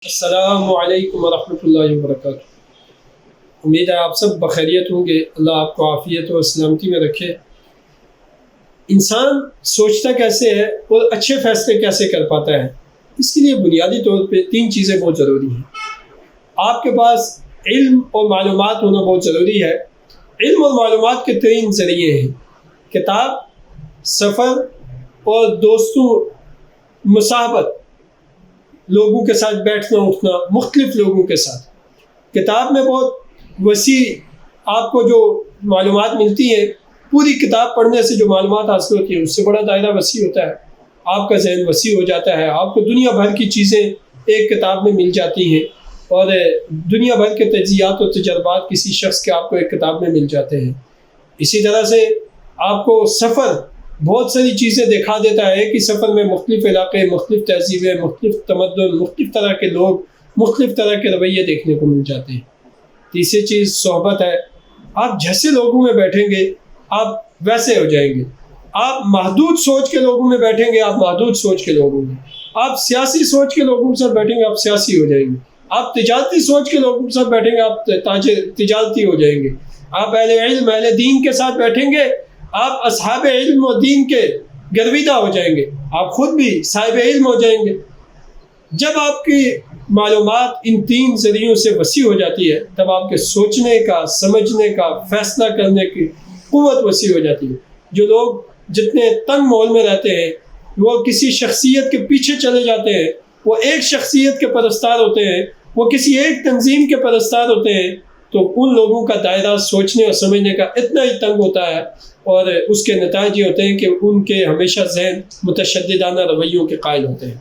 السلام علیکم ورحمۃ اللہ وبرکاتہ۔ امید ہے آپ سب بخیریت ہوں گے۔ اللہ آپ کو عافیت و سلامتی میں رکھے۔ انسان سوچتا کیسے ہے اور اچھے فیصلے کیسے کر پاتا ہے، اس کے لیے بنیادی طور پہ 3 چیزیں بہت ضروری ہیں۔ آپ کے پاس علم اور معلومات ہونا بہت ضروری ہے۔ علم اور معلومات کے 3 ذریعے ہیں: کتاب، سفر اور دوستوں، مصاحبت، لوگوں کے ساتھ بیٹھنا اٹھنا، مختلف لوگوں کے ساتھ۔ کتاب میں بہت وسیع آپ کو جو معلومات ملتی ہیں، پوری کتاب پڑھنے سے جو معلومات حاصل ہوتی ہیں اس سے بڑا دائرہ وسیع ہوتا ہے۔ آپ کا ذہن وسیع ہو جاتا ہے، آپ کو دنیا بھر کی چیزیں ایک کتاب میں مل جاتی ہیں، اور دنیا بھر کے تجزیات و تجربات کسی شخص کے آپ کو ایک کتاب میں مل جاتے ہیں۔ اسی طرح سے آپ کو سفر بہت ساری چیزیں دکھا دیتا ہے کہ سفر میں مختلف علاقے، مختلف تہذیبیں، مختلف تمدن، مختلف طرح کے لوگ، مختلف طرح کے رویے دیکھنے کو مل جاتے ہیں۔ تیسری چیز صحبت ہے۔ آپ جیسے لوگوں میں بیٹھیں گے آپ ویسے ہو جائیں گے۔ آپ محدود سوچ کے لوگوں میں بیٹھیں گے، آپ محدود سوچ کے لوگوں میں۔ آپ سیاسی سوچ کے لوگوں کے ساتھ بیٹھیں گے، آپ سیاسی ہو جائیں گے۔ آپ تجارتی سوچ کے لوگوں کے ساتھ بیٹھیں گے، آپ تجارتی ہو جائیں گے۔ آپ اہل علم، اہل دین کے ساتھ بیٹھیں گے، آپ اصحاب علم و دین کے گرویدہ ہو جائیں گے، آپ خود بھی صاحب علم ہو جائیں گے۔ جب آپ کی معلومات ان 3 ذریعوں سے وسیع ہو جاتی ہے، تب آپ کے سوچنے کا، سمجھنے کا، فیصلہ کرنے کی قوت وسیع ہو جاتی ہے۔ جو لوگ جتنے تنگ ماحول میں رہتے ہیں، وہ کسی شخصیت کے پیچھے چلے جاتے ہیں، وہ ایک شخصیت کے پرستار ہوتے ہیں، وہ کسی ایک تنظیم کے پرستار ہوتے ہیں، تو ان لوگوں کا دائرہ سوچنے اور سمجھنے کا اتنا ہی تنگ ہوتا ہے، اور اس کے نتائج یہ ہوتے ہیں کہ ان کے ہمیشہ ذہن متشددانہ رویوں کے قائل ہوتے ہیں۔